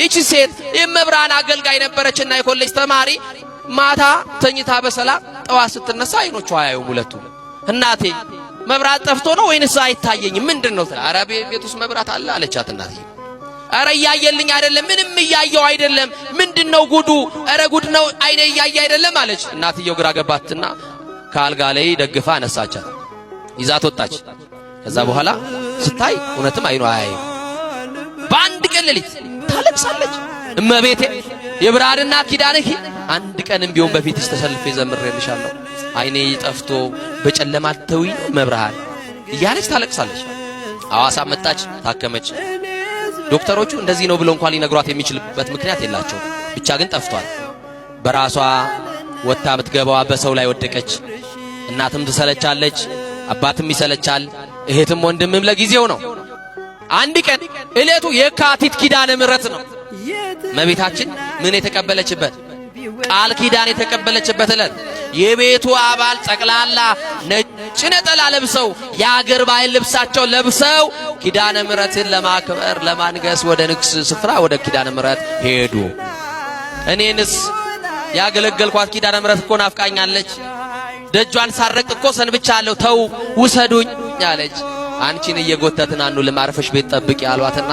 እቺ ሴት የመብራን አገልጋይ ነበረችና የኮሌጅ ተማሪ ማታ ተኝታ በሰላም ጠዋት ስትነሳ አይኖቿ አያዩም ሁለቱ። እናቴ መብራት ጠፍቶ ነው ወይንስ አይታየኝም ምንድነው? ኧረ ቤት ውስጥ መብራት አለ አለቻት እናቴ። ኧረ እያየልኝ አይደለም ምንም እያየው አይደለም ምንድነው ጉዱ? ኧረ ጉድ ነው አይኔ እያየ አይደለም አለች። እናትየው ግራ ገባትና ከአልጋ ላይ ደግፋ አነሳቻት ይዛት ወጣች። ከዛ በኋላ ስታይ እውነትም አይኗ አያይም። በአንድ ቀን ሌሊት ታለቅሳለች። እመቤቴ የብርሃንና ኪዳንህ አንድ ቀንም ቢሆን በፊትሽ ተሰልፌ ዘምሬልሻለሁ አይኔ ጠፍቶ በጨለማ ተዊ መብርሃን እያለች ታለቅሳለች። ሐዋሳ መጣች ታከመች። ዶክተሮቹ እንደዚህ ነው ብለው እንኳን ሊነግሯት የሚችልበት ምክንያት የላቸው። ብቻ ግን ጠፍቷል። በራሷ ወጣ ምትገባዋ በሰው ላይ ወደቀች። እናትም ትሰለቻለች፣ አባትም ይሰለቻል፣ እህትም ወንድምም ለጊዜው ነው። አንድ ቀን እለቱ የካቲት ኪዳነ ምሕረት ነው። እመቤታችን ምን የተቀበለችበት ቃል ኪዳን የተቀበለችበት እለት የቤቱ አባል ጠቅላላ ነጭ ነጠላ ለብሰው የአገር ባህል ልብሳቸው ለብሰው ኪዳነ ምሕረትን ለማክበር ለማንገስ ወደ ንግስ ስፍራ ወደ ኪዳነ ምሕረት ሄዱ። እኔንስ ያገለገልኳት ኪዳነ ምሕረት እኮ ናፍቃኛለች። ደጇን ሳረቅ እኮ ሰንብቻለሁ ተው ውሰዱኝ ያለች። አንቺን እየጎተትን አንዱ ለማርፈሽ ቤት ጠብቂ ያሏትና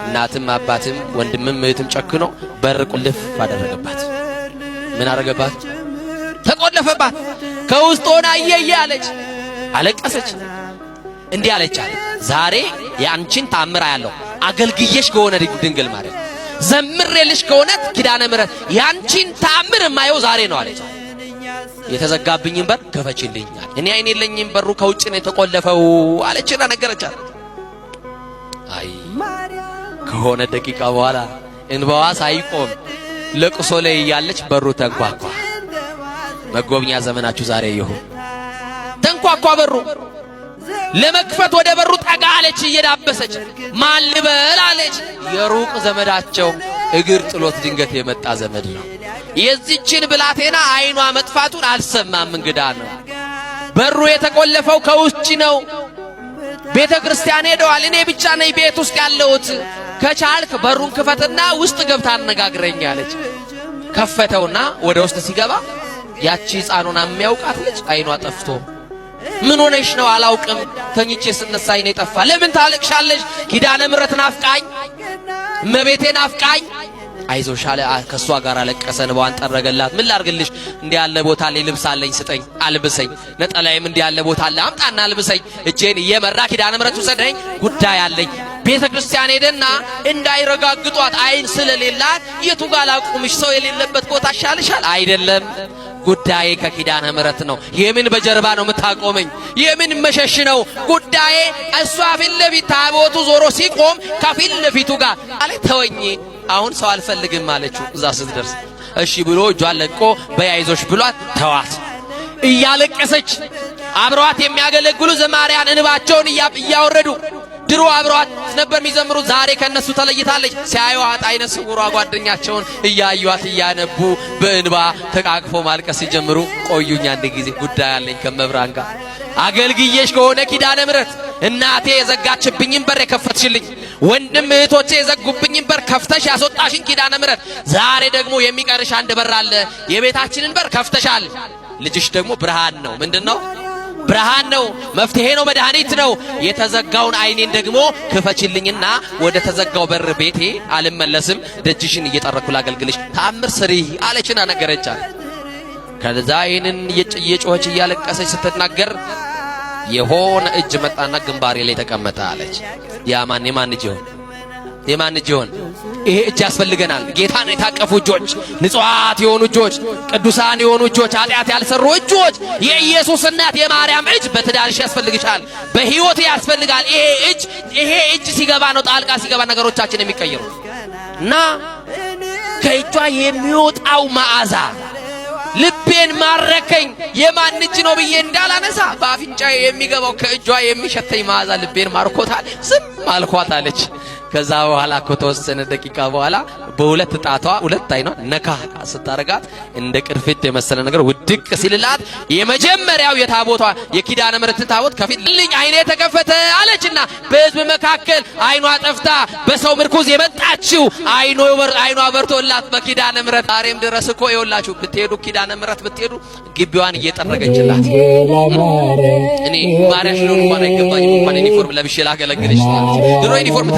እናትም አባትም ወንድምም እህትም ጨክኖ በር ቁልፍ አደረገባት። ምን አደረገባት? ተቆለፈባት። ከውስጥ ሆና እየየ አለች፣ አለቀሰች። እንዲህ አለቻት፣ ዛሬ የአንቺን ተአምር ያለው አገልግዬሽ ከሆነ ድንግል ማርያም ዘምሬልሽ ከሆነ ኪዳነ ምሕረት ያንቺን ተአምር የማየው ዛሬ ነው አለች። የተዘጋብኝን በር ከፈችልኛል። እኔ አይኔ የለኝም በሩ ከውጭ ነው የተቆለፈው አለችና ነገረቻት። አይ ከሆነ ደቂቃ በኋላ እንባዋ ሳይቆም ለቅሶ ላይ ያለች በሩ ተንኳኳ። መጎብኛ ዘመናችሁ ዛሬ ይሁን። ተንኳኳ በሩ። ለመክፈት ወደ በሩ ጠጋ አለች እየዳበሰች። ማን ልበል አለች። የሩቅ ዘመዳቸው እግር ጥሎት ድንገት የመጣ ዘመድ ነው። የዚችን ብላቴና አይኗ መጥፋቱን አልሰማም። እንግዳ ነው። በሩ የተቆለፈው ከውጭ ነው። ቤተ ክርስቲያን ሄደዋል። እኔ ብቻ ነኝ ቤት ውስጥ ያለሁት። ከቻልክ በሩን ክፈትና ውስጥ ገብታ አነጋግረኝ አለች። ከፈተውና ወደ ውስጥ ሲገባ ያቺ ሕፃኑን የሚያውቃት ልጅ አይኗ ጠፍቶ ምን ሆነሽ ነው? አላውቅም ተኝቼ ስነሳ አይኔ ጠፋ። ለምን ታለቅሻለሽ? ኪዳነ ምሕረት ናፍቃኝ፣ እመቤቴ ናፍቃኝ። አይዞሽ አለ። ከሷ ጋር አለቀሰ፣ እንባዋን ጠረገላት። ምን ላርግልሽ? እንዲህ ያለ ቦታ ላይ ልብስ አለኝ ስጠኝ አልብሰኝ፣ ነጠላዬም እንዲህ ያለ ቦታ አለ አምጣና አልብሰኝ። እጄን እየመራ ኪዳነ ምሕረት ውሰደኝ፣ ጉዳይ አለኝ። ቤተ ክርስቲያን ሄደና እንዳይረጋግጧት አይን ስለሌላት የቱ ጋር ላቁምሽ? ሰው የሌለበት ቦታ ይሻልሻል። አይደለም ጉዳዬ ከኪዳነ ምሕረት ነው። የምን በጀርባ ነው የምታቆመኝ? የምን መሸሽ ነው ጉዳዬ? እሷ ፊት ለፊት ታቦቱ ዞሮ ሲቆም ከፊት ለፊቱ ጋር አለ። ተወኝ አሁን ሰው አልፈልግም አለችው። እዛ ስትደርስ እሺ ብሎ እጇን ለቆ በያይዞሽ ብሏት ተዋት። እያለቀሰች አብረዋት የሚያገለግሉ ዘማሪያን እንባቸውን እያወረዱ ድሮ አብረዋት ነበር የሚዘምሩ። ዛሬ ከነሱ ተለይታለች። ሲያዩዋት አይነ ስውሯ ጓደኛቸውን እያዩዋት እያነቡ በእንባ ተቃቅፎ ማልቀስ ሲጀምሩ ቆዩኝ አንድ ጊዜ ጉዳይ አለኝ ከመብራን ጋር አገልግዬሽ ከሆነ ኪዳነ ምሕረት እናቴ የዘጋችብኝን በር የከፈትሽልኝ፣ ወንድም እህቶቼ የዘጉብኝን በር ከፍተሽ ያስወጣሽኝ ኪዳነ ምሕረት ዛሬ ደግሞ የሚቀርሽ አንድ በር አለ። የቤታችንን በር ከፍተሻል። ልጅሽ ደግሞ ብርሃን ነው። ምንድነው? ብርሃን ነው፣ መፍትሄ ነው፣ መድኃኒት ነው። የተዘጋውን አይኔን ደግሞ ክፈችልኝና ወደ ተዘጋው በር ቤቴ አልመለስም፣ ደጅሽን እየጠረኩ ላገልግልሽ፣ ተአምር ስሪ አለችና ነገረቻት። ከዛ ይህንን እየጮኸች እያለቀሰች ስትናገር የሆነ እጅ መጣና ግንባሬ ላይ ተቀመጠ አለች። ያማን የማን እጅ ይሆን? የማን እጅ ይሆን? ይሄ እጅ ያስፈልገናል። ጌታን የታቀፉ እጆች፣ ንጹሃት የሆኑ እጆች፣ ቅዱሳን የሆኑ እጆች፣ ኃጢአት ያልሰሩ እጆች፣ የኢየሱስ እናት የማርያም እጅ በትዳርሽ ያስፈልግሻል፣ በህይወት ያስፈልጋል። ይሄ እጅ ሲገባ ነው ጣልቃ ሲገባ ነገሮቻችን የሚቀየሩት። እና ከእጇ የሚወጣው መዓዛ ልቤን ማረከኝ። የማን እጅ ነው ብዬ እንዳላነሳ በአፍንጫዬ የሚገባው ከእጇ የሚሸተኝ መዓዛ ልቤን ማርኮታል። ዝም አልኳት አለች። ከዛ በኋላ ከተወሰነ ደቂቃ በኋላ በሁለት ጣቷ ሁለት አይኗ ነካ ስታረጋት እንደ ቅርፊት የመሰለ ነገር ውድቅ ሲልላት የመጀመሪያው የታቦቷ የኪዳነ ምሕረት ታቦት ከፊት ልኝ አይኔ ተከፈተ አለችና በሕዝብ መካከል አይኗ ጠፍታ በሰው ምርኩዝ የመጣችው አይኗ በርቶላት በኪዳነ ምሕረት ዛሬም ድረስ እኮ ይወላችሁ ብትሄዱ ኪዳነ ምሕረት ብትሄዱ ግቢዋን እየጠረገችላት እኔ ማርያም ነው እንኳን አይገባኝም እንኳን ዩኒፎርም ለብሼ ላገለግልሽ ድሮ ዩኒፎርም